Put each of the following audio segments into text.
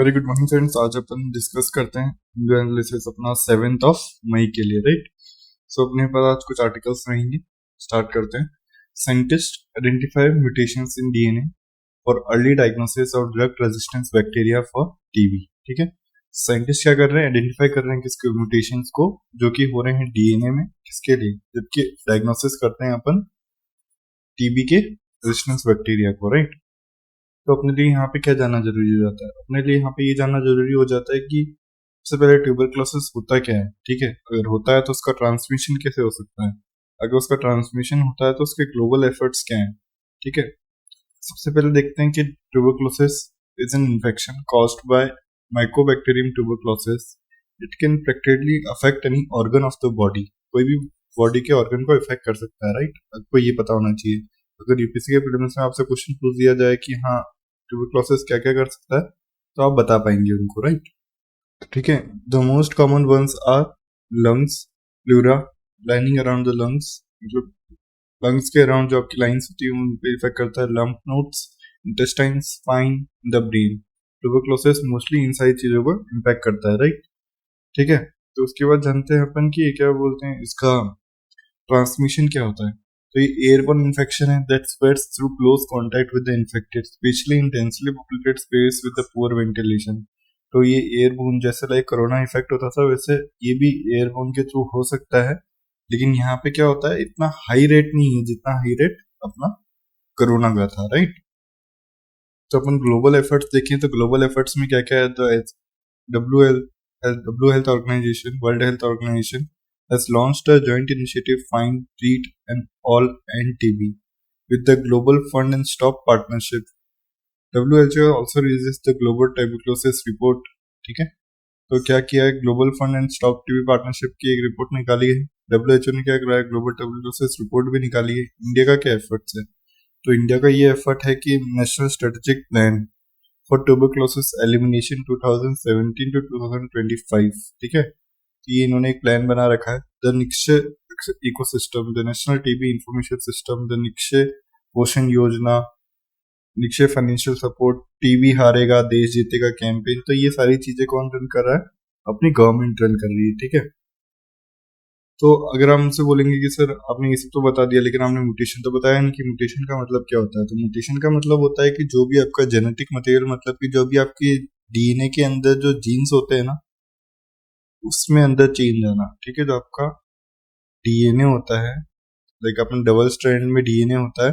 Very good morning friends. आज अपन discuss करते हैं इंडियो एनालिसिस अपना 7 मई के लिए, राइट। सो अपने पास आज कुछ आर्टिकल्स रहेंगे। स्टार्ट करते हैं। Scientist identify mutations in DNA for early diagnosis of drug resistance bacteria for TB. ठीक है, साइंटिस्ट क्या कर रहे हैं? आइडेंटिफाई कर रहे हैं किसके म्यूटेशंस को जो कि हो रहे हैं डीएनए में, किसके लिए? जबकि डायग्नोसिस करते हैं अपन टीबी के रेजिस्टेंस बैक्टीरिया को, राइट। तो अपने लिए यहाँ पे क्या जानना जरूरी हो जाता है? अपने लिए यहाँ पे ये जानना जरूरी हो जाता है कि सबसे पहले ट्यूबरक्लोसिस होता क्या है। ठीक है, अगर होता है तो उसका ट्रांसमिशन कैसे हो सकता है, अगर उसका ट्रांसमिशन होता है तो उसके ग्लोबल एफर्ट्स क्या हैं। ठीक है, सबसे पहले देखते हैं कि tuberculosis is an infection caused by Mycobacterium tuberculosis. It can practically affect any organ of the body. कोई भी बॉडी के ऑर्गन को इफेक्ट कर सकता है, राइट। आपको ये पता होना चाहिए। अगर यूपीएससी के प्रीलिम्स में आपसे क्वेश्चन पूछ दिया जाए कि हाँ ट्यूबरक्लोसिस क्या क्या कर सकता है, तो आप बता पाएंगे उनको, राइट। ठीक है, the most common ones are lungs, pleura, lining around the lungs, मतलब लंग्स के अराउंड जो आपकी लाइंस होती है उन पे इफेक्ट करता है। Lump nodes, intestine, spine, the brain. Tuberculosis mostly in सारी चीजों को इम्पैक्ट करता है, राइट। ठीक है, तो उसके बाद जानते हैं अपन कि क्या बोलते हैं, इसका ट्रांसमिशन क्या होता है। तो ये एयरबोर्न इन्फेक्शन है that spreads through close contact with the infected, specially in densely populated space with the poor ventilation. तो ये एयरबोर्न जैसे लाइक कोरोना इफेक्ट होता था वैसे ये भी एयरबोर्न के थ्रू हो सकता है, लेकिन यहाँ पे क्या होता है, इतना हाई रेट नहीं है जितना हाई रेट अपना कोरोना का था, राइट। तो अपन ग्लोबल एफर्ट्स देखें तो ग्लोबल एफर्ट्स में क्या क्या है, तो W health organization, world health organization has launched a joint initiative Find, Treat and All End TB with the Global Fund and Stop Partnership. WHO also releases the Global Tuberculosis Report. ठीक है, तो क्या किया है, global fund and stop TB partnership की एक report निकाली है। WHO ने क्या करा है, ग्लोबल ट्यूबरक्लोसिस रिपोर्ट भी निकाली है। इंडिया का क्या एफर्ट्स है, तो इंडिया का ये एफर्ट है कि national strategic plan for tuberculosis elimination 2017 to 2025। ठीक है, ये इन्होंने एक प्लान बना रखा है, the Nikshay ecosystem, the national TB information system, the Nikshay पोषण योजना, निक्षय फाइनेंशियल सपोर्ट, टीबी हारेगा देश जीतेगा कैंपेन। तो ये सारी चीजें कौन रन कर रहा है, अपनी गवर्नमेंट रन कर रही है। ठीक है, तो अगर हम हमसे बोलेंगे कि सर आपने ये सब तो बता दिया लेकिन आपने म्यूटेशन तो बताया नहीं कि म्यूटेशन का मतलब क्या होता है। तो म्यूटेशन का मतलब होता है कि जो भी आपका जेनेटिक मटेरियल, मतलब कि जो भी आपके डीएनए के अंदर जो जीन्स होते हैं ना, उसमें अंदर चेंज आना। ठीक है, जो आपका डीएनए होता है, लाइक अपने डबल स्ट्रैंड में डीएनए होता है,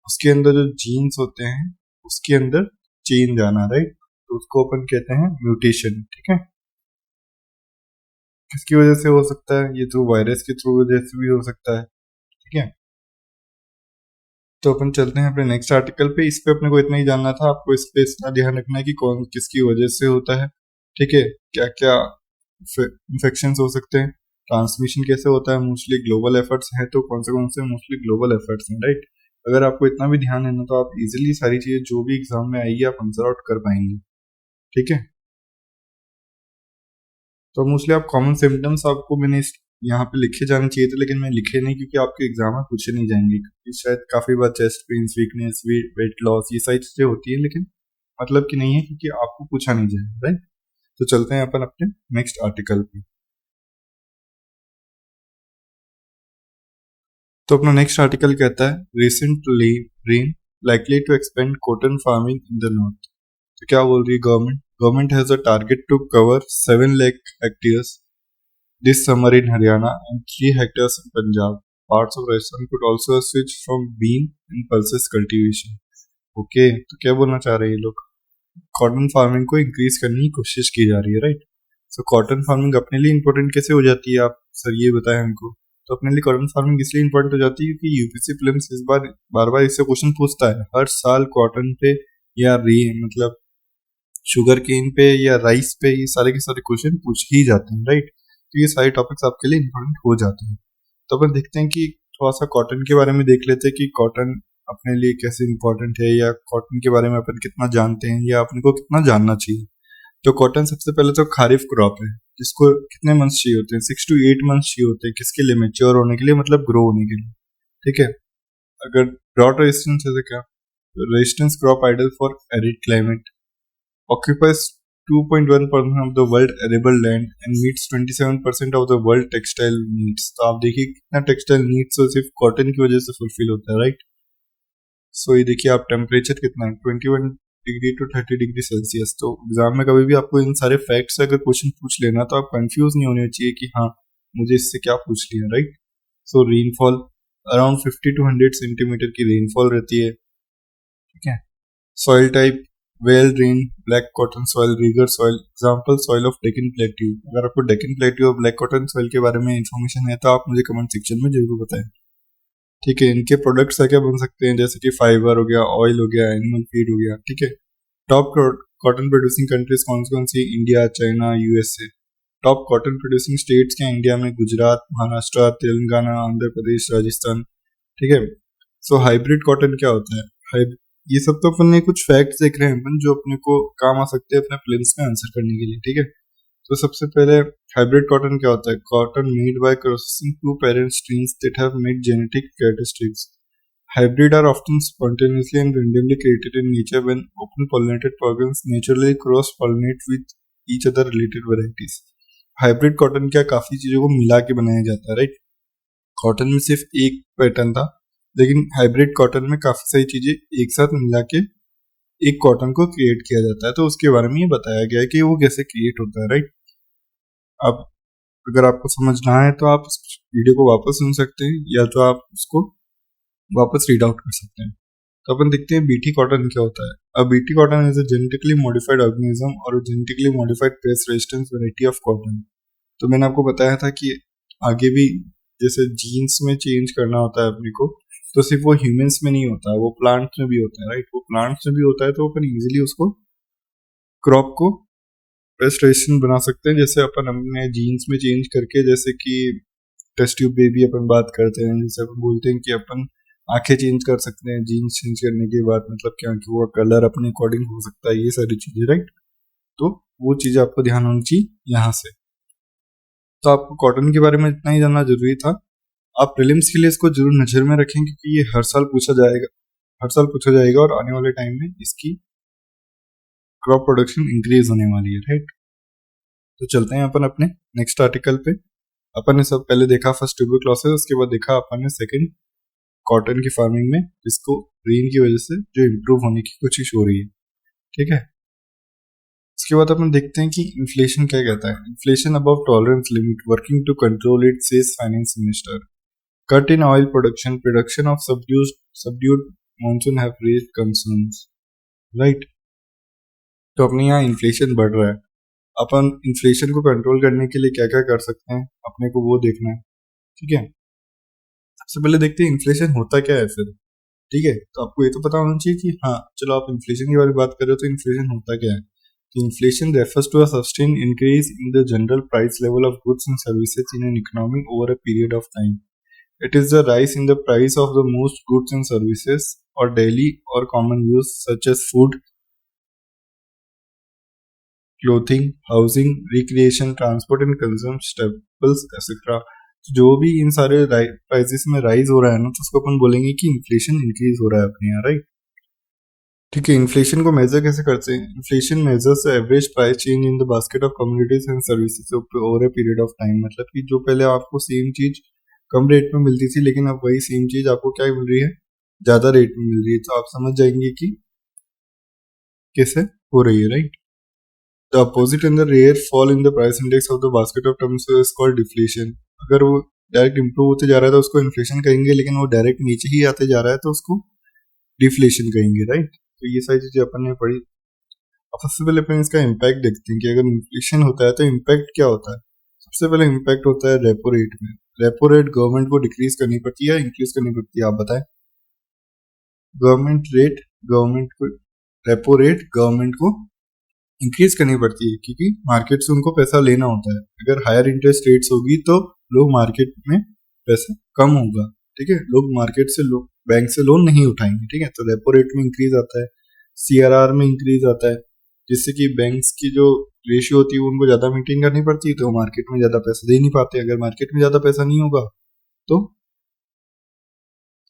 उसके अंदर जो जीन्स होते हैं उसके अंदर चेंज आना, राइट। तो उसको अपन कहते हैं म्यूटेशन। ठीक है, किसकी वजह से हो सकता है, ये थ्रू वायरस के थ्रू वजह से भी हो सकता है। ठीक है, तो अपन चलते हैं अपने नेक्स्ट आर्टिकल पे। इस पे अपने को इतना ही जानना था, आपको इस पे इतना ध्यान रखना है कि कौन किसकी वजह से होता है। ठीक है, क्या क्या इन्फेक्शन हो सकते हैं, ट्रांसमिशन कैसे होता है, मोस्टली ग्लोबल एफर्ट्स हैं तो कौन से मोस्टली ग्लोबल एफर्ट्स हैं, राइट। अगर आपको इतना भी ध्यान है ना तो आप इजीली सारी चीजें जो भी एग्जाम में आएगी आप आंसर आउट कर पाएंगे। ठीक है, तो मोस्टली आप कॉमन सिम्टम्स आपको मैंने यहाँ पे लिखे जाने चाहिए थे लेकिन मैं लिखे नहीं क्योंकि आपके एग्जाम में पूछे नहीं जाएंगे, क्योंकि शायद काफी बार chest pain, weakness, weight loss, ये सारी चीजें होती है लेकिन मतलब कि नहीं है क्योंकि आपको पूछा नहीं जाएगा, राइट। तो चलते हैं अपन अपने नेक्स्ट आर्टिकल पे। तो अपना नेक्स्ट आर्टिकल कहता है recent rain likely to expand cotton farming in the north. तो क्या बोल रही है government? Government has a target to cover 7 lakh hectares this summer in Haryana and 3 hectares in Punjab. Parts of Rajasthan could also switch from bean and pulses cultivation. Okay, तो क्या बोलना चाह रहे हैं ये लोग? कॉटन फार्मिंग को इंक्रीज करने की कोशिश की जा रही है, राइट। सो कॉटन फार्मिंग अपने लिए इंपॉर्टेंट कैसे हो जाती है, आप सर ये बताएं हमको। तो अपने लिए कॉटन फार्मिंग इसलिए इंपॉर्टेंट हो जाती है क्योंकि यूपीएससी प्रीलिम्स इस बार बार बार इससे क्वेश्चन पूछता है। हर साल कॉटन पे या मतलब शुगर केन पे या राइस पे ये सारे के सारे क्वेश्चन पूछ ही जाते हैं, राइट। तो ये सारे टॉपिक्स आपके लिए इंपॉर्टेंट हो जाते हैं। तो अपन देखते हैं कि थोड़ा सा कॉटन के बारे में देख लेते हैं कि कॉटन अपने लिए कैसे इंपॉर्टेंट है, या कॉटन के बारे में अपन कितना जानते हैं या अपने को कितना जानना चाहिए। तो कॉटन सबसे पहले तो खारिफ क्रॉप है जिसको कितने मंथ्स चाहिए होते हैं, 6 to 8 मंथ्स चाहिए होते हैं। किसके लिए? मेच्योर होने के लिए, मतलब ग्रो होने के लिए। ठीक है, अगर ड्रॉट रेजिस्टेंस है तो क्या? Resistance crop ideal for arid climate, occupies 2.1% of the world arable land and meets 27% of the world textile needs. तो आप देखिए कितना टेक्सटाइल नीड्स तो सिर्फ कॉटन की वजह से फुलफिल होता है, राइट। सो ये देखिए आप टेम्परेचर कितना है 21 डिग्री टू 30 डिग्री सेल्सियस। तो एग्जाम में कभी भी आपको इन सारे फैक्ट्स अगर क्वेश्चन पूछ लेना तो आप कंफ्यूज नहीं होने चाहिए कि हाँ मुझे इससे क्या पूछ लिया, right. So rainfall around 50 to 100 centimetre की रेनफॉल रहती है, ठीक है। Soil type well drain black cotton soil regur soil. Example soil of Deccan plateau. अगर आपको डेक्कन प्लेट्यू और ब्लैक कॉटन सॉइल के बारे में इंफॉर्मेशन है तो आप मुझे कमेंट सेक्शन में जरूर बताएं, ठीक है। इनके प्रोडक्ट्स क्या क्या बन सकते हैं, जैसे कि फाइबर हो गया, ऑयल हो गया, एनिमल फीड हो गया, ठीक है। टॉप कॉटन प्रोड्यूसिंग कंट्रीज कौन सी, India, China, USA. Top cotton producing states क्या इंडिया में, गुजरात, महाराष्ट्र, तेलंगाना, आंध्र प्रदेश, राजस्थान, ठीक है। सो हाइब्रिड कॉटन क्या होता है, ये सब तो अपन ने कुछ फैक्ट्स देख रहे हैं अपन जो अपने को काम आ सकते हैं अपने प्लेन्स में आंसर करने के लिए, ठीक है। तो सबसे पहले हाइब्रिड कॉटन क्या होता है, cotton made by crossing two parent strains that have made genetic characteristics. Hybrid are often spontaneously and randomly created in nature when open pollinated organs naturally cross pollinate with each other related varieties. Hybrid cotton क्या काफी चीजों को मिला के बनाया जाता है, right. Cotton में सिर्फ एक पैटर्न था लेकिन हाइब्रिड कॉटन में काफी सारी चीजें एक साथ मिला के एक कॉटन को क्रिएट किया जाता है। तो उसके बारे में ये बताया गया है कि वो कैसे क्रिएट होता है, राइट। अब अगर आपको समझना है तो आप इस वीडियो को वापस सुन सकते हैं या तो आप उसको वापस रीड आउट कर सकते हैं। तो अपन देखते हैं बीटी कॉटन क्या होता है। अब BT cotton is a genetically modified organism और genetically modified pest resistance variety of cotton. तो मैंने आपको बताया था कि आगे भी जैसे जीन्स में चेंज करना होता है अपने को, तो सिर्फ वो ह्यूमंस में नहीं होता, वो प्लांट्स में भी होता है, राइट। वो प्लांट्स में भी होता है तो अपन इजीली उसको क्रॉप को पेस्ट रेजिस्टेंट बना सकते हैं। जैसे अपन अपने जीन्स में चेंज करके, जैसे कि टेस्ट ट्यूब बेबी अपन बात करते हैं, जैसे अपन बोलते हैं कि अपन आंखें चेंज कर सकते हैं जीन्स चेंज करने के बाद, मतलब कि आंखों का कलर अपने अकॉर्डिंग हो सकता है, ये सारी चीजें, राइट। तो वो चीजें आपको ध्यान होनी चाहिए यहाँ से। तो आपको कॉटन के बारे में इतना ही जानना जरूरी था। आप प्रीलिम्स के लिए इसको जरूर नजर में रखें क्योंकि ये हर साल पूछा जाएगा और आने वाले टाइम में इसकी क्रॉप प्रोडक्शन इंक्रीज होने वाली है, राइट। तो चलते हैं अपन अपने नेक्स्ट आर्टिकल पे। अपन ने सब पहले देखा फर्स्ट ट्यूबरक्लोसिस, उसके बाद देखा अपन ने सेकंड कॉटन की फार्मिंग में जिसको रेन की वजह से जो इम्प्रूव होने की कोशिश हो रही है, ठीक है। इसके बाद अपन देखते हैं कि इन्फ्लेशन क्या कहता है। Inflation above tolerance limit working to control it says finance minister. Cut in oil production of subdued monsoon have raised concerns, right. तो अपने यहाँ इन्फ्लेशन बढ़ रहा है, अपन इन्फ्लेशन को कंट्रोल करने के लिए क्या क्या कर सकते हैं अपने को वो देखना है, ठीक है। सबसे पहले देखते हैं इन्फ्लेशन होता क्या है फिर, ठीक है। तो आपको ये तो पता होना चाहिए कि हाँ चलो आप इन्फ्लेशन के बारे में बात कर रहे हो तो इन्फ्लेशन होता क्या है। तो inflation refers to a sustain increase in the general price level of goods and services in an economy over a period of time. It is the rise in the price of the most goods and services और daily और common use such as food, clothing, housing, recreation, transport and consume staples etcetera. जो भी इन सारे prices में rise हो रहा है ना तो उसको अपन बोलेंगे कि इन्फ्लेशन इंक्रीज हो रहा है अपने यहाँ, राइट। ठीक है, इन्फ्लेशन को मेजर कैसे करते हैं। Inflation measures the average price change in the basket of commodities and services over a period of time. मतलब कि जो पहले आपको सेम चीज कम रेट में मिलती थी लेकिन अब वही सेम चीज आपको क्या मिल रही है, ज्यादा रेट में मिल रही है। तो आप समझ जाएंगे कि कैसे हो रही है, right. The opposite and the rare fall in the price index of the basket of terms is called deflation. अगर वो डायरेक्ट इंप्रूव होते जा रहा है तो उसको इन्फ्लेशन कहेंगे, लेकिन वो डायरेक्ट नीचे ही आते जा रहा है तो उसको डिफ्लेशन कहेंगे, राइट। तो ये सारी चीजें अपन ने पढ़ी। अब सबसे पहले अपन इसका इम्पैक्ट देखते हैं कि अगर इन्फ्लेशन होता है तो इम्पैक्ट क्या होता है। सबसे पहले इम्पैक्ट होता है रेपो रेट में। रेपो रेट गवर्नमेंट को डिक्रीज करनी पड़ती है, इंक्रीज करनी पड़ती है, आप बताएं। रेपो रेट गवर्नमेंट को इंक्रीज करनी पड़ती है क्योंकि मार्केट से उनको पैसा लेना होता है। अगर हायर इंटरेस्ट रेट्स होगी तो लोग मार्केट में पैसा कम होगा, ठीक है। लोग मार्केट से बैंक से लोन नहीं उठाएंगे, ठीक है। तो रेपो रेट में इंक्रीज आता है, सीआरआर में इंक्रीज आता है, जिससे कि बैंक्स की जो रेशियो होती है उनको ज्यादा मेंटेन करनी पड़ती है तो मार्केट में ज्यादा पैसा दे नहीं पाते। अगर मार्केट में ज्यादा पैसा नहीं होगा तो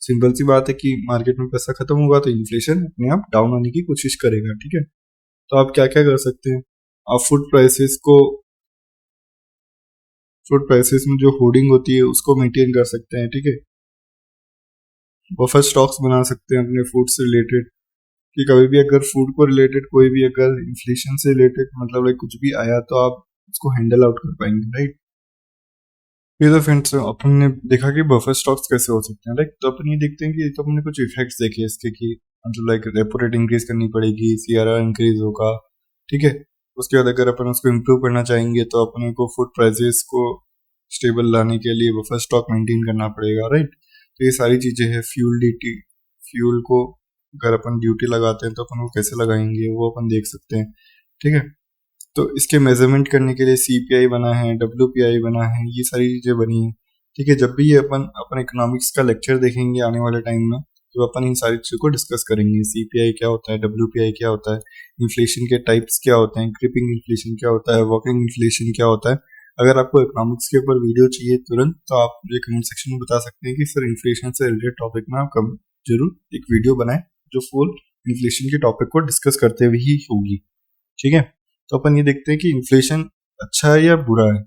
सिंपल सी बात है कि मार्केट में पैसा खत्म होगा तो इन्फ्लेशन अपने आप डाउन होने की कोशिश करेगा, ठीक है। तो आप क्या क्या कर सकते हैं। फूड प्राइसेस में जो होर्डिंग होती है उसको मेंटेन कर सकते हैं, ठीक है। बफर स्टॉक्स बना सकते हैं अपने फूड से रिलेटेड, कि कभी भी अगर फूड को रिलेटेड कोई भी अगर इन्फ्लेशन से रिलेटेड मतलब लाइक कुछ भी आया तो आप उसको हैंडल आउट कर पाएंगे, राइट। ये तो फ्रेंड्स अपन ने देखा कि बफर स्टॉक्स कैसे हो सकते हैं, लाइक तो अपन ये देखते हैं कि तो हमने कुछ इफेक्ट्स देखे इसके कि मतलब लाइक रेपो रेट इंक्रीज करनी पड़ेगी, सीआरआर इंक्रीज होगा, ठीक है। उसके बाद अगर अपन उसको इम्प्रूव करना चाहेंगे तो अपने को फूड प्राइसेस को स्टेबल लाने के लिए बफर स्टॉक मेंटेन करना पड़ेगा, राइट। तो ये सारी चीजें हैं। फ्यूल को अगर अपन ड्यूटी लगाते हैं तो अपन वो कैसे लगाएंगे वो अपन देख सकते हैं, ठीक है। तो इसके मेजरमेंट करने के लिए सीपीआई बना है, डब्ल्यूपीआई बना है, ये सारी चीजें बनी है, ठीक है। जब भी ये अपन इकोनॉमिक्स का लेक्चर देखेंगे आने वाले टाइम में तो अपन इन सारी चीजों को डिस्कस करेंगे। सीपीआई क्या होता है, डब्ल्यूपीआई क्या होता है, इन्फ्लेशन के टाइप्स क्या होते हैं, क्रीपिंग इन्फ्लेशन क्या होता है, वॉकिंग इन्फ्लेशन क्या होता है। अगर आपको इकोनॉमिक्स के ऊपर वीडियो चाहिए तुरंत तो आप मुझे कमेंट सेक्शन में बता सकते हैं कि सर इन्फ्लेशन से रिलेटेड टॉपिक में आप जरूर एक वीडियो बनाए जो फुल इन्फ्लेशन के टॉपिक को डिस्कस करते हुए ही होगी, ठीक है। तो अपन ये देखते हैं कि इन्फ्लेशन अच्छा है या बुरा है।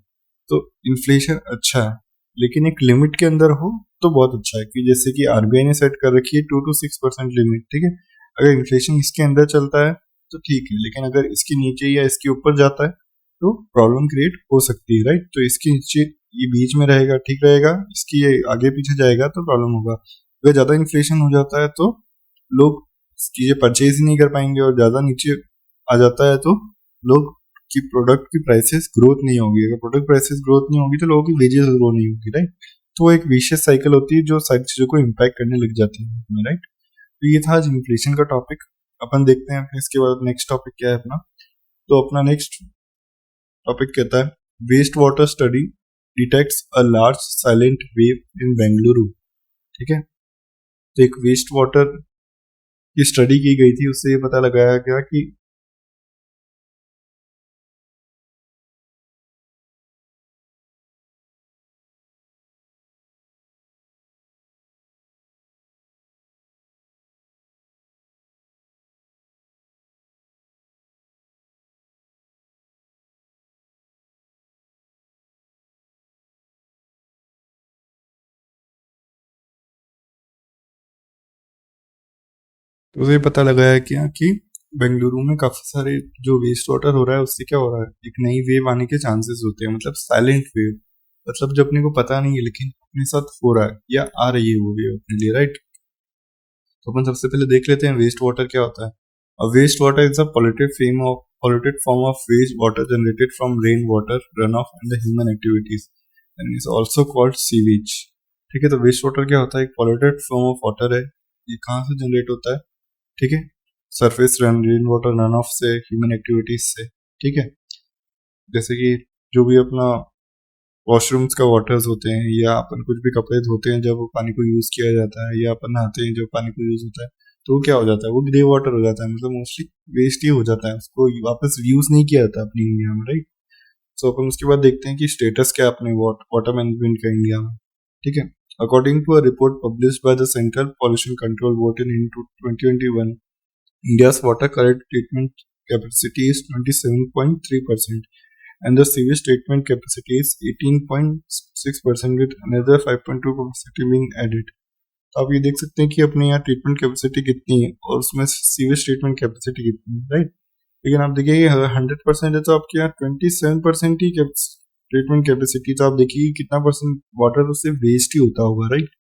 तो इन्फ्लेशन अच्छा है लेकिन एक लिमिट के अंदर हो तो बहुत अच्छा है, कि जैसे कि आरबीआई ने सेट कर रखी है 2 to 6% लिमिट, ठीक है। अगर इन्फ्लेशन इसके अंदर चलता है तो ठीक है, लेकिन अगर इसके नीचे या इसके ऊपर जाता है तो प्रॉब्लम क्रिएट हो सकती है, राइट। तो इसके नीचे ये बीच में रहेगा ठीक रहेगा, इसकी ये आगे पीछे जाएगा तो प्रॉब्लम होगा। अगर ज्यादा इन्फ्लेशन हो जाता है तो लोग चीजें परचेज ही नहीं कर पाएंगे, और ज्यादा नीचे आ जाता है तो लोग की प्रोडक्ट की प्राइसेस ग्रोथ नहीं होगी। अगर प्रोडक्ट प्राइसेस ग्रोथ नहीं होगी तो लोगों की वेजेस ग्रो नहीं होगी, राइट। तो वो एक विशियस साइकिल होती है जो सारी चीजों को इम्पैक्ट करने लग जाती है, राइट। तो ये था आज इन्फ्लेशन का टॉपिक। अपन देखते हैं इसके बाद नेक्स्ट टॉपिक क्या है अपना। तो अपना नेक्स्ट टॉपिक कहता है waste water study detects a large silent wave in Bengaluru, ठीक है। तो एक वेस्ट वाटर की स्टडी की गई थी, उससे ये पता लगाया गया कि तो उसे पता लगाया क्या कि बेंगलुरु में काफी सारे जो वेस्ट वाटर हो रहा है उससे क्या हो रहा है, एक नई वेव आने के चांसेस होते हैं, मतलब साइलेंट वेव, मतलब जो अपने को पता नहीं है लेकिन अपने साथ हो रहा है या आ रही है वो वेव अपने लिए, राइट। तो अपन सबसे पहले देख लेते हैं वेस्ट वाटर क्या होता है। Waste water is a polluted form of waste water generated from rainwater runoff and the human activities and is also called sewage, ठीक है। तो वेस्ट वाटर क्या होता है, एक पॉल्यूटेड फॉर्म ऑफ वाटर है। ये कहाँ से जनरेट होता है, ठीक है, surface rain water run of से, ह्यूमन एक्टिविटीज से, ठीक है। जैसे कि जो भी अपना वॉशरूम्स का वाटर्स होते हैं या अपन कुछ भी कपड़े धोते हैं जब वो पानी को यूज किया जाता है, या अपन नहाते हैं जब पानी को यूज होता है तो वो क्या हो जाता है, वो ग्रे वाटर हो जाता है, मतलब मोस्टली वेस्ट ही हो जाता है, उसको वापस यूज नहीं किया जाता अपनी इंडिया में, राइट। सो अपन उसके बाद देखते हैं कि स्टेटस क्या है अपने वाटर मैनेजमेंट का इंडिया में, ठीक है। According to a report published by the central pollution control board in 2021, India's water current treatment capacity is 27.3% and the sewage treatment capacity is 18.6% with another 5.2 capacity being added. तो आप ये देख सकते हैं कि अपने यहाँ ट्रीटमेंट कैपेसिटी कितनी है और उसमें सीवेज ट्रीटमेंट कैपेसिटी कितनी है, राइट। लेकिन आप देखिए अगर 100% है तो आपके यहाँ 27% ही ट्रीटमेंट कैपेसिटी, तो आप देखिए कितना परसेंट वाटर उससे वेस्ट ही होता होगा, राइट।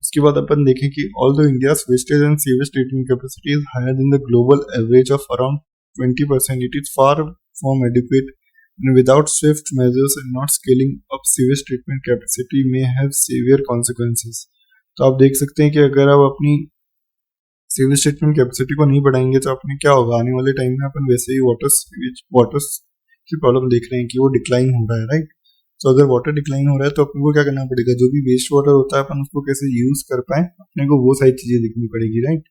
उसके बाद अपन देखें कि although India's wastage and sewage treatment capacity is higher than the global average of around 20%, it is far from adequate and without swift measures and not scaling up sewage treatment capacity may have severe consequences. तो आप देख सकते हैं कि अगर आप अपनी sewage treatment capacity को नहीं बढ़ाएंगे तो अपने क्या होगा, आने वाले टाइम में अपन वैसे ही वाटर्स की प्रॉब्लम देख रहे हैं कि वो डिक्लाइन हो रहा है, राइट। तो अगर वाटर डिक्लाइन हो रहा है तो अपने को क्या करना पड़ेगा, जो भी वेस्ट वाटर होता है अपन उसको कैसे यूज कर पाए, अपने को वो सारी चीजें देखनी पड़ेगी, राइट।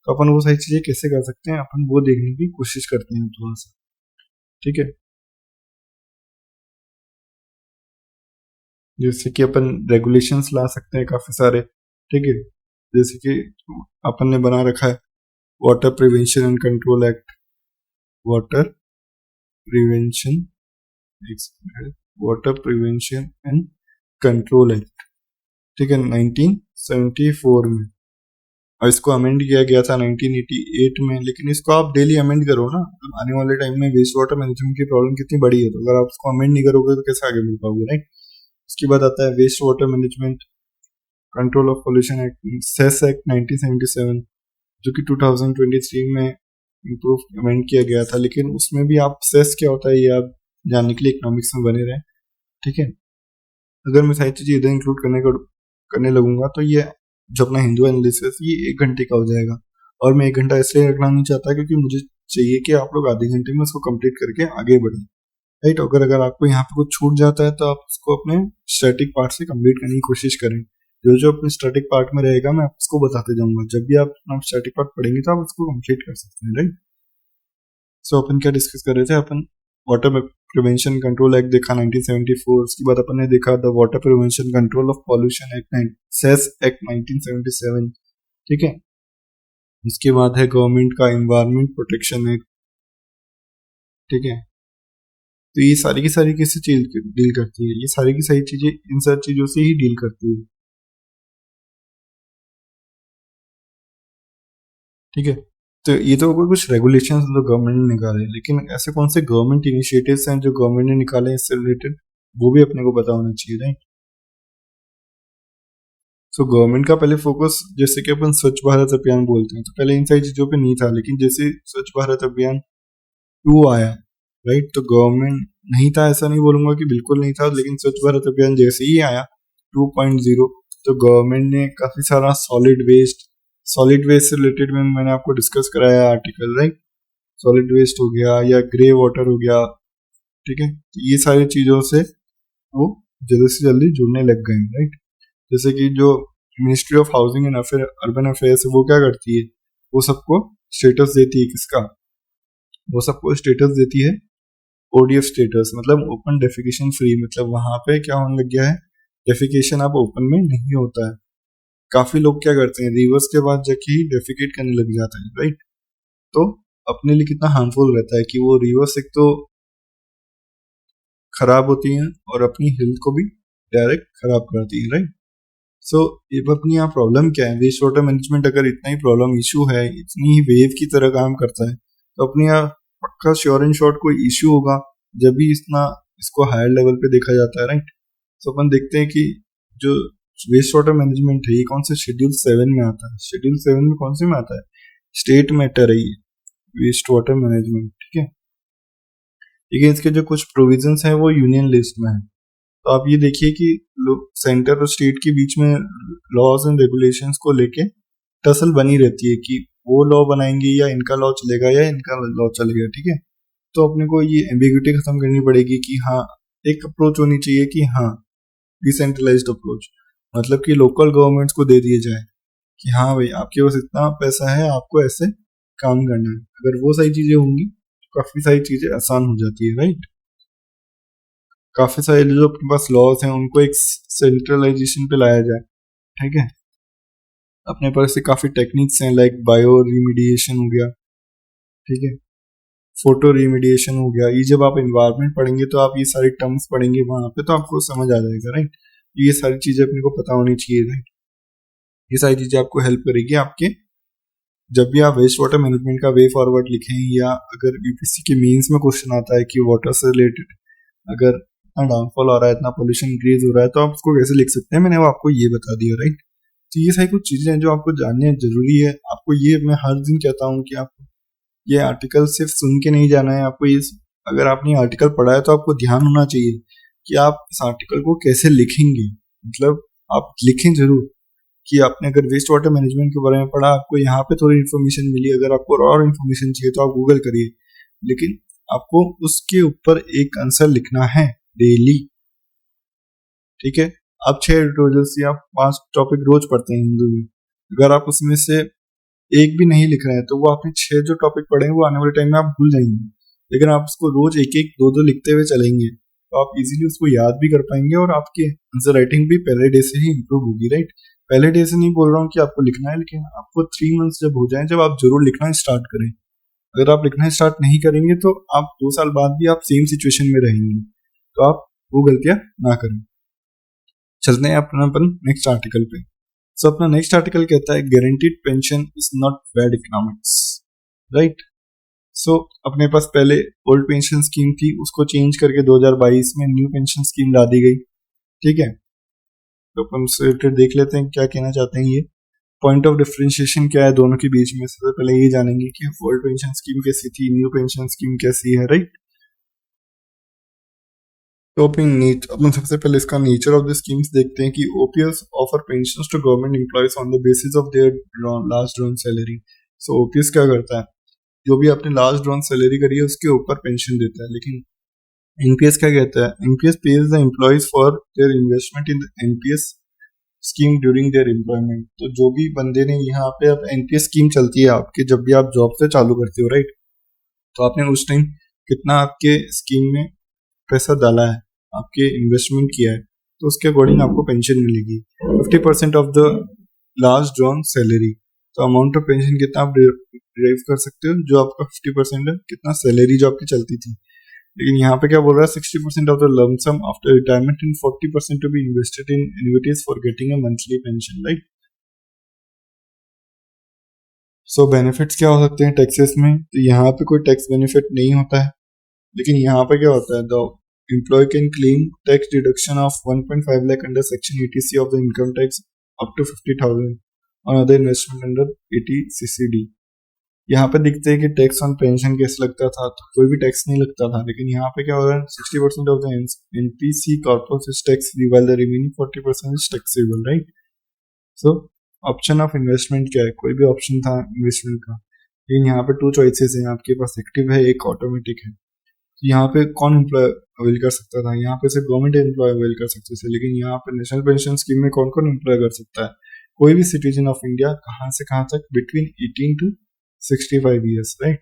तो अपन वो सारी चीजें कैसे कर सकते हैं, अपन वो देखने की कोशिश करते हैं थोड़ा सा, ठीक है। जैसे कि अपन रेगुलेशंस ला सकते हैं काफी सारे, ठीक है। जैसे कि अपन ने बना रखा है water prevention and control act, water prevention water prevention and control act, ठीक है, 1974 में। और इसको अमेंड किया गया था 1988 में। लेकिन इसको आप डेली अमेंड करो ना, आने वाले टाइम में वेस्ट वाटर मैनेजमेंट की प्रॉब्लम कितनी बड़ी है, तो अगर आप इसको अमेंड नहीं करोगे तो कैसे आगे बढ़ पाओगे, राइट। उसके बाद आता है waste water management control of pollution act, cess act 1977, जो कि 2023 में इम्प्रूव अमेंड किया गया था। लेकिन उसमें भी आप सेस क्या होता है ये आप जानने के लिए इकोनॉमिक्स में बने रहे, ठीक है। अगर मैं सारी चीजें इधर इंक्लूड करने लगूंगा तो ये जो अपना हिंदू एनालिसिस ये 1 घंटे का हो जाएगा। और मैं 1 घंटा इसलिए रखना नहीं चाहता क्योंकि मुझे चाहिए कि आप लोग आधे घंटे में उसको कंप्लीट करके आगे बढ़ें, राइट। अगर आपको यहाँ पे कुछ छूट जाता है तो आप उसको अपने स्टैटिक पार्ट से कंप्लीट करने की कोशिश करें। जो जो अपने स्टैटिक पार्ट में रहेगा मैं आपको बताते जाऊंगा। जब भी आप अपना स्टैटिक पार्ट पढ़ेंगे तो आप उसको कंप्लीट कर सकते हैं, राइट। सो अपन क्या डिस्कस कर रहे थे, अपन वाटर प्रिवेंशन कंट्रोल एक्ट देखा 1974। उसके बाद अपन ने देखा the water prevention control of pollution act, cess act 1977, ठीक है। इसके बाद है गवर्नमेंट का एनवायरमेंट प्रोटेक्शन एक्ट, ठीक है। तो ये सारी की सारी किससे डील करती है, ये सारी की सारी चीजें इन सब चीजों से ही डील करती है, ठीक है। तो ये तो कुछ रेगुलेशन जो गवर्नमेंट ने निकाले, लेकिन ऐसे कौन से गवर्नमेंट इनिशिएटिव्स हैं जो गवर्नमेंट ने निकाले इससे रिलेटेड, वो भी अपने को पता होना चाहिए, राइट। सो गवर्नमेंट का पहले फोकस, जैसे कि अपन स्वच्छ भारत अभियान बोलते हैं, तो पहले इन सारी चीजों पे नहीं था। लेकिन जैसे स्वच्छ भारत अभियान 2 आया, राइट, तो गवर्नमेंट नहीं था ऐसा नहीं बोलूंगा कि बिल्कुल नहीं था, लेकिन स्वच्छ भारत अभियान जैसे ही आया 2.0 तो गवर्नमेंट ने काफी सारा सॉलिड वेस्ट से रिलेटेड में मैंने आपको डिस्कस कराया आर्टिकल, राइट। सॉलिड वेस्ट हो गया या ग्रे वाटर हो गया, ठीक है। तो ये सारी चीजों से वो जल्दी से जल्दी जुड़ने लग गए, राइट। जैसे कि जो ministry of housing and urban affairs है वो क्या करती है, वो सबको स्टेटस देती है, किसका, वो सबको स्टेटस देती है ओडीएफ स्टेटस, मतलब ओपन डेफिकेशन फ्री। मतलब वहां पे क्या होने लग गया है, डेफिकेशन अब ओपन में नहीं होता है। काफी लोग क्या करते हैं, रिवर्स के बाद जाके ही डेफिकेट करने लग जाते हैं, राइट। तो अपने लिए कितना हार्मफुल रहता है कि वो रिवर्स एक तो खराब होती हैं और अपनी हेल्थ को भी डायरेक्ट खराब करती है, राइट। सो अब अपनी यहाँ प्रॉब्लम क्या है, वेस्ट वाटर मैनेजमेंट अगर इतना ही प्रॉब्लम इशू है, इतनी ही वेव की तरह काम करता है, तो अपने यहाँ पक्का श्योर एंड शॉर्ट कोई इशू होगा जब भी इसको हायर लेवल पे देखा जाता है, राइट। सो अपन देखते हैं कि जो वेस्ट वाटर मैनेजमेंट है ये कौन से शेड्यूल 7 में आता है। शेड्यूल 7 में कौन से में आता है, स्टेट मैटर है ये वेस्ट वाटर मैनेजमेंट, ठीक है। लेकिन इसके जो कुछ प्रोविजंस हैं वो यूनियन लिस्ट में है। तो आप ये देखिए कि सेंटर और स्टेट के बीच में लॉज एंड रेगुलेशंस को लेके टसल बनी रहती है कि वो लॉ बनाएंगे या इनका लॉ चलेगा या इनका लॉ चलेगा, ठीक है। तो अपने को ये एम्बिग्यूटी खत्म करनी पड़ेगी कि हाँ एक अप्रोच होनी चाहिए कि हाँ डिसेंट्रलाइज्ड अप्रोच, मतलब कि लोकल गवर्नमेंट्स को दे दिए जाए कि हाँ भाई आपके पास इतना पैसा है, आपको ऐसे काम करना है। अगर वो सारी चीजें होंगी तो काफी सारी चीजें आसान हो जाती है, राइट। काफी सारे जो अपने पास लॉज हैं उनको एक सेंट्रलाइजेशन पे लाया जाए, ठीक है। अपने पास से काफी टेक्निक्स हैं लाइक बायो रिमीडिएशन हो गया, ठीक है, फोटो रिमीडिएशन हो गया। ये जब आप एनवायरनमेंट पढ़ेंगे तो आप ये सारी टर्म्स पढ़ेंगे वहां पे तो आपको समझ आ जाएगा, राइट। ये सारी चीजें अपने को पता होनी चाहिए, राइट। ये सारी चीजें आपको हेल्प करेगी आपके जब भी आप वेस्ट वाटर मैनेजमेंट का वे फॉरवर्ड लिखें, या अगर यूपीएससी के मेंस में क्वेश्चन आता है कि वाटर से रिलेटेड अगर इतना डाउनफॉल हो रहा है, इतना पोल्यूशन इंक्रीज हो रहा है, तो आप उसको कैसे लिख सकते हैं, मैंने वो आपको ये बता दिया, राइट। तो ये सारी कुछ चीजें हैं जो आपको जानने जरूरी है। आपको ये मैं हर दिन कहता हूँ कि आपको ये आर्टिकल सिर्फ सुन के नहीं जाना है, आपको ये अगर आपने आर्टिकल पढ़ा है तो आपको ध्यान होना चाहिए कि आप इस आर्टिकल को कैसे लिखेंगे। मतलब आप लिखें जरूर कि आपने अगर वेस्ट वाटर मैनेजमेंट के बारे में पढ़ा, आपको यहाँ पे थोड़ी इन्फॉर्मेशन मिली, अगर आपको और इन्फॉर्मेशन चाहिए तो आप गूगल करिए, लेकिन आपको उसके ऊपर एक आंसर लिखना है डेली, ठीक है। आप 6 ट्यूटोरियल्स या 5 टॉपिक रोज पढ़ते हैं हिंदू में, अगर आप उसमें से एक भी नहीं लिख रहे हैं तो वो आपने 6 जो टॉपिक पढ़े हैं वो आने वाले टाइम में आप भूल जाएंगे। लेकिन आप उसको रोज एक एक दो दो लिखते हुए चलेंगे तो आप इजीली उसको याद भी कर पाएंगे और आपकी आंसर राइटिंग भी पहले डे से ही इंप्रूव होगी, राइट। पहले डे से नहीं बोल रहा हूँ कि आपको लिखना है, लेकिन आपको 3 मंथ्स जब हो जाए जब आप जरूर लिखना स्टार्ट करें। अगर आप लिखना स्टार्ट नहीं करेंगे तो आप 2 साल बाद भी आप सेम सिचुएशन में रहेंगे, तो आप वो गलतियां ना करें। चलते हैं अपन नेक्स्ट आर्टिकल पे। सो अपना नेक्स्ट आर्टिकल कहता है guaranteed pension is not bad economics, right. So अपने पास पहले ओल्ड पेंशन स्कीम थी, उसको चेंज करके 2022 में न्यू पेंशन स्कीम ला दी गई, ठीक है। तो अपन उससे रिलेटेड देख लेते हैं क्या कहना चाहते हैं ये। पॉइंट ऑफ डिफरेंशिएशन क्या है दोनों के बीच में, सबसे पहले ये जानेंगे कि ओल्ड पेंशन स्कीम कैसी थी, न्यू पेंशन स्कीम कैसी है, राइट। तो अपन सबसे पहले इसका नेचर ऑफ द स्कीम्स देखते हैं कि OPS offer pensions to government employees on the basis of their last drawn salary. So OPS क्या करता है, जो भी आपने लास्ट ड्रॉन सैलरी करी है उसके ऊपर पेंशन देता है। लेकिन एनपीएस क्या कहता है, NPS page the employees for their investment in the NPS scheme during their employment. तो जो भी बंदे ने यहाँ पे अब एनपीएस स्कीम चलती है आपके, जब भी आप जॉब से चालू करते हो, राइट, तो आपने उस टाइम कितना आपके स्कीम में पैसा डाला है, आपके इन्वेस्टमेंट किया है, तो उसके अकॉर्डिंग आपको पेंशन मिलेगी 50% of the last drawn salary. तो अमाउंट ऑफ पेंशन कितना आप डिराइव कर सकते हो, जो आपका 50% है, कितना सैलरी जो आपकी चलती थी। लेकिन यहाँ पे क्या बोल रहा है, 60% of the lump sum after retirement and 40% to be invested in annuities for getting a monthly pension, right. So benefits क्या हो सकते हैं टैक्सेस में, तो यहाँ पे कोई टैक्स बेनिफिट नहीं होता है। लेकिन यहाँ पे क्या होता है, the employee can claim tax deduction of 1.5 lakh under section 80C of the income tax up to 50,000 on other investment under 80CCD। यहाँ पे दिखते हैं कि टैक्स ऑन पेंशन कैसे लगता था, तो कोई भी टैक्स नहीं लगता था। लेकिन यहाँ पे क्या हो रहा है, 60% of the NPC corpus is tax free while the remaining 40% is taxable, right. So option of investment क्या है, कोई भी ऑप्शन था इन्वेस्टमेंट का, लेकिन यहाँ पे 2 चॉइसेस हैं आपके पास, एक्टिव है, एक ऑटोमेटिक है। यहाँ पे कौन एम्प्लॉय अवेल कर सकता था, यहाँ पे सिर्फ गवर्नमेंट एम्प्लॉय अवेल कर सकते थे। लेकिन यहाँ पे नेशनल पेंशन स्कीम में कौन कौन एम्प्लॉय कर सकता है, कोई भी सिटीजन ऑफ इंडिया, कहाँ से कहाँ तक, बिटवीन 18 to 65 ईयर्स, राइट।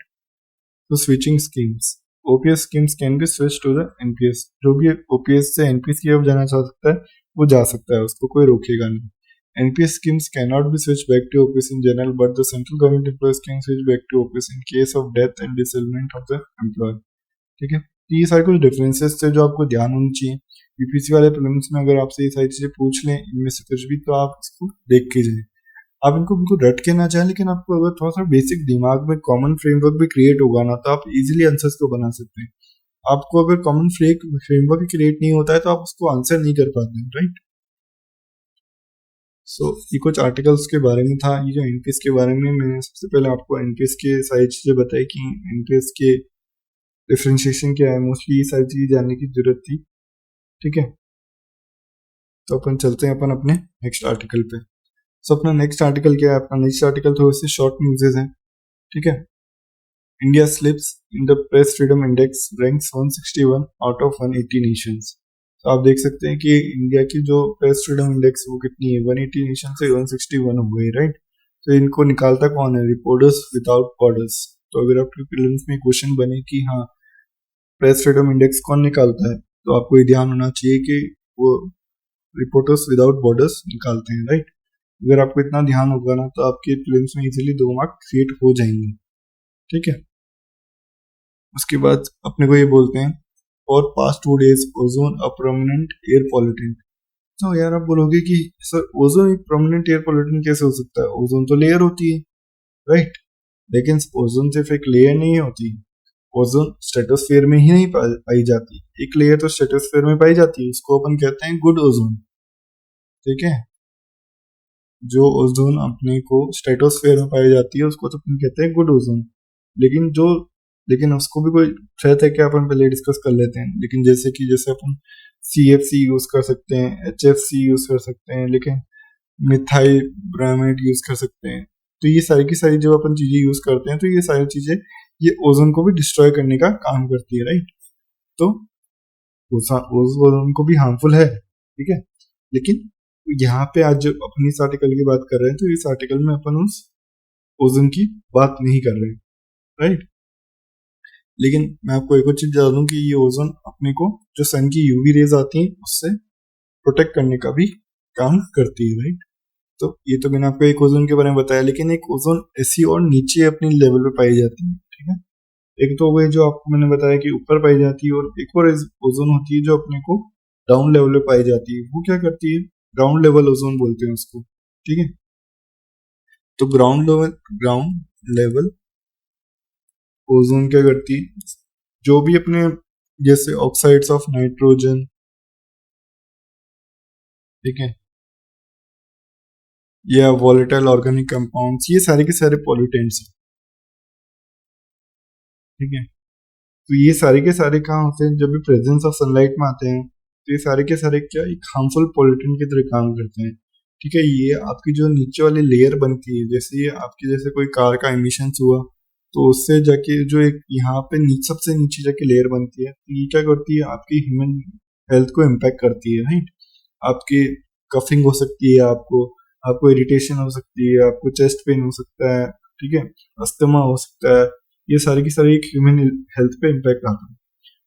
तो switching schemes, OPS schemes can be switch to the NPS. जो भी ओपीएस से एनपीएस की ओर जाना चाह सकता है वो जा सकता है, उसको कोई रोकेगा नहीं। NPS schemes cannot be switched back to OPS in general, but the central government employees can switch back to OPS in case of death and disablement of the employee, ठीक है। तो ये सारे कुछ डिफरेंसेस थे जो आपको ध्यान होनी चाहिए। यूपीएससी वाले प्रीलिम्स में अगर आपसे ये सारी चीजें पूछ लें इनमें से कुछ भी, तो आप इसको देख के जाए। आप इनको बिल्कुल रट के ना जाए, लेकिन आपको अगर थोड़ा सा बेसिक दिमाग में कॉमन फ्रेमवर्क भी क्रिएट होगा ना, तो आप इजीली आंसर्स को बना सकते हैं। आपको अगर कॉमन फ्रेमवर्क क्रिएट नहीं होता है तो आप उसको आंसर नहीं कर पाते हैं, राइट। सो ये कुछ आर्टिकल्स के बारे में था। ये जो एनपीएस के बारे में, मैंने सबसे पहले आपको एनपीएस के सारी चीजें बताई कि एनपीएस के डिफरेंशिएशन क्या है, मोस्टली ये सारी चीजें जानने की जरूरत थी, ठीक है। तो अपन चलते हैं अपन अपने नेक्स्ट आर्टिकल पे। सो अपना नेक्स्ट आर्टिकल क्या है, अपना नेक्स्ट आर्टिकल थोड़े से शॉर्ट न्यूज़ेस है, ठीक है। India slips in the press freedom index, ranks 161 out of 180 Nations. तो आप देख सकते हैं कि इंडिया की जो प्रेस फ्रीडम इंडेक्स वो कितनी है, 180 नेशन से 161 हो गई, राइट। तो इनको निकालता कौन है, रिपोर्टर्स विदाउट बॉर्डर्स। तो अगर आपके प्रीलिम्स में क्वेश्चन बने कि हाँ प्रेस फ्रीडम इंडेक्स कौन निकालता है, तो आपको ये ध्यान होना चाहिए कि वो रिपोर्टर्स विदाउट बॉर्डर्स निकालते हैं, राइट। अगर आपको इतना ध्यान होगा ना, तो आपके प्रीलिम्स में इजीली 2 मार्क क्रिएट हो जाएंगे, ठीक है। उसके बाद अपने को ये बोलते हैं, for past 2 days ozone a permanent air pollutant. तो यार आप बोलोगे कि सर ओजोन एक परमानेंट एयर पॉल्यूटेंट कैसे हो सकता है, ओजोन तो लेयर होती है, राइट। लेकिन ओजोन सिर्फ एक लेयर नहीं होती, ओजोन स्ट्रेटोस्फेयर में ही नहीं पाई जाती, एक लेयर तो स्ट्रेटोस्फेयर में पाई जाती है, उसको अपन कहते हैं गुड ओजोन, ठीक है। जो ओजोन अपने को स्ट्रेटोस्फेयर में पाई जाती है उसको तो अपन कहते हैं गुड ओजोन। लेकिन उसको भी कोई थ्रेट है क्या, अपन पहले डिस्कस कर लेते हैं। लेकिन जैसे अपन CFC यूज कर सकते हैं, HFC यूज कर सकते हैं, लेकिन मिथाइल ब्रोमाइड यूज कर सकते हैं। तो ये सारी की सारी जो अपन चीजें यूज करते हैं, तो ये सारी चीजें ये ओजोन को भी डिस्ट्रॉय करने का काम करती है, राइट। तो ओजोन को भी हार्मफुल है, ठीक है। लेकिन यहाँ पे आज जो अपनी इस आर्टिकल की बात कर रहे हैं, तो इस आर्टिकल में अपन उस ओजोन की बात नहीं कर रहे हैं, राइट। लेकिन मैं आपको एक और चीज बता दूं कि ये ओजोन अपने को जो सन की यूवी रेज आती हैं उससे प्रोटेक्ट करने का भी काम करती है, राइट। तो ये तो मैंने आपको एक ओजोन के बारे में बताया, लेकिन एक ओजोन ऐसी और नीचे अपनी लेवल पे पाई जाती है, ठीक है। एक तो वही जो आपको मैंने बताया कि ऊपर पाई जाती है, और एक और ओजोन होती है जो अपने को डाउन लेवल पे पाई जाती है। वो क्या करती है, ग्राउंड लेवल ओजोन बोलते हैं उसको, ठीक है। तो ग्राउंड लेवल ओजोन क्या करती है, जो भी अपने जैसे ऑक्साइड्स ऑफ नाइट्रोजन, ठीक है, या वॉलेटाइल ऑर्गेनिक कंपाउंड्स, ये सारे के सारे पॉल्यूटेंट्स हैं, ठीक है। तो ये सारे के सारे कहाँ होते हैं, जब भी प्रेजेंस ऑफ सनलाइट में आते हैं, तो ये सारे के सारे क्या एक हार्मफुल पॉल्यूटेंट की तरह काम करते हैं, ठीक है। ये आपकी जो नीचे वाली लेयर बनती है, जैसे ये आपकी जैसे कोई कार का एमिशंस हुआ, तो उससे जाके जो एक यहाँ पे नीचे सबसे नीचे जाके लेयर बनती है, तो ये क्या करती है, आपकी ह्यूमन हेल्थ को इम्पैक्ट करती है, राइट। आपकी कफिंग हो सकती है, आपको आपको इरिटेशन हो सकती है, आपको चेस्ट पेन हो सकता है, ठीक है, अस्थमा हो सकता है। ये सारी की सारी एक ह्यूमन हेल्थ पे इम्पैक्ट आता है।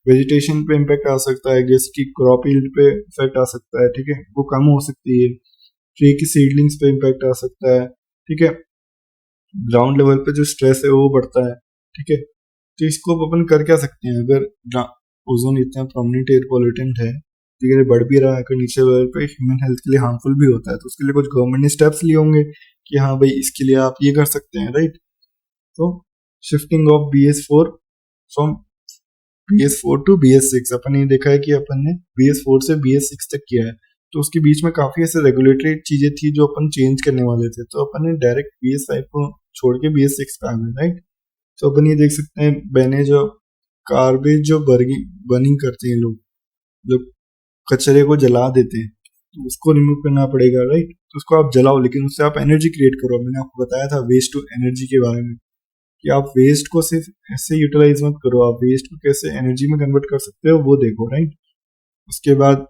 वेजिटेशन पे इम्पैक्ट आ सकता है, जैसे कि क्रॉप यील्ड पे इफेक्ट आ सकता है, ठीक है, वो कम हो सकती है। ट्री की सीडलिंग्स पे इम्पैक्ट आ सकता है, ठीक है। ग्राउंड लेवल पे जो स्ट्रेस है वो बढ़ता है, ठीक है। तो इसको अब अपन कर क्या सकते हैं, अगर ओजोन इतना प्रोमिनेंट एयर पॉल्यूटेंट है, धीरे बढ़ भी रहा है, अगर नीचे लेवल पे ह्यूमन हेल्थ के लिए हार्मफुल भी होता है, तो उसके लिए कुछ गवर्नमेंट ने स्टेप्स लिए होंगे कि हाँ भाई इसके लिए आप ये कर सकते हैं, राइट। तो shifting of BS4 from BS4 to BS6, अपन ये देखा है कि अपन ने BS4 से BS6 तक किया है, तो उसके बीच में काफी ऐसे रेगुलेटरी चीजें थी जो अपन चेंज करने वाले थे, तो अपन ने डायरेक्ट BS5 को छोड़ के BS6 पे आ गए, राइट। तो अपन ये देख सकते हैं, मैंने जो गार्बेज जो बर्निंग करते हैं लोग, जो कचरे को जला देते हैं, तो उसको रिमूव करना पड़ेगा, राइट। तो उसको आप जलाओ, लेकिन उससे आप एनर्जी क्रिएट करो। मैंने आपको बताया था वेस्ट टू एनर्जी के बारे में, कि आप वेस्ट को सिर्फ ऐसे यूटिलाइज मत करो, आप वेस्ट को कैसे एनर्जी में कन्वर्ट कर सकते हो वो देखो, राइट। उसके बाद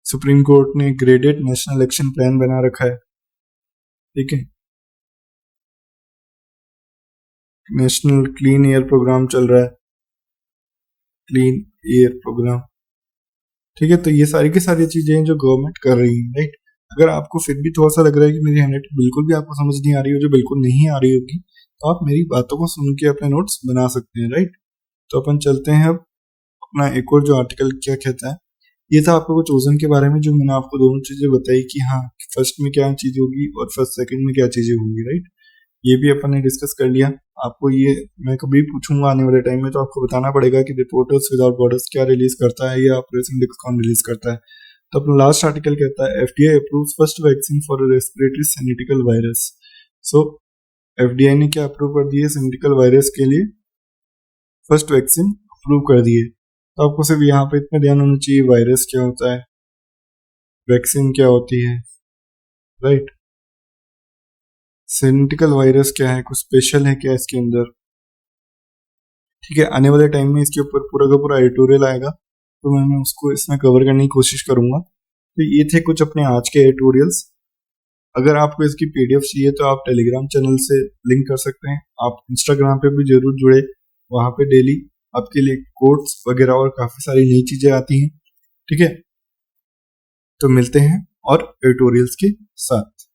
सुप्रीम कोर्ट ने ग्रेडेड नेशनल एक्शन प्लान बना रखा है, ठीक है। नेशनल क्लीन एयर प्रोग्राम चल रहा है, क्लीन एयर प्रोग्राम, ठीक है। तो ये सारी की सारी चीजें हैं जो गवर्नमेंट कर रही है, राइट। अगर आपको फिर भी थोड़ा सा लग रहा है कि मेरी हैंडराइटिंग बिल्कुल भी आपको समझ नहीं आ रही हो, जो बिल्कुल नहीं आ रही होगी, तो आप मेरी बातों को सुन के अपने नोट्स बना सकते हैं, राइट। तो अपन चलते हैं अब अपना एक और जो आर्टिकल क्या कहता है। ये था आपको कुछ ओजन के बारे में, जो मैंने आपको दोनों चीजें बताई कि हाँ फर्स्ट में क्या चीज होगी और फर्स्ट सेकंड में क्या चीजें होंगी, राइट। ये भी अपन ने डिस्कस कर लिया। आपको ये मैं कभी पूछूंगा आने वाले टाइम में, तो आपको बताना पड़ेगा कि रिपोर्टर्स विदाउट बॉर्डर्स क्या रिलीज करता है या ऑपरेशन डिस्क कौन रिलीज करता है। तो अपना लास्ट आर्टिकल कहता है FDA approves first vaccine for respiratory syncytial virus. So FDA ने क्या अप्रूव कर दिया सिनेटिकल वायरस के लिए, फर्स्ट वैक्सीन अप्रूव कर दिए। तो आपको सिर्फ यहाँ पे इतना ध्यान होना चाहिए, वायरस क्या होता है, वैक्सीन क्या होती है, राइट। सिनेटिकल वायरस क्या है, कुछ स्पेशल है क्या इसके अंदर, ठीक है। आने वाले टाइम में इसके ऊपर पूरा का पूरा एडिटोरियल आएगा, तो मैं उसको इसमें कवर करने की कोशिश करूंगा। तो ये थे कुछ अपने आज के एडिटोरियल्स। अगर आपको इसकी PDF चाहिए तो आप टेलीग्राम चैनल से लिंक कर सकते हैं, आप इंस्टाग्राम पे भी जरूर जुड़े, वहां पे डेली आपके लिए कोट्स वगैरह और काफी सारी नई चीजें आती हैं, ठीक है। तो मिलते हैं और एडिटोरियल्स के साथ।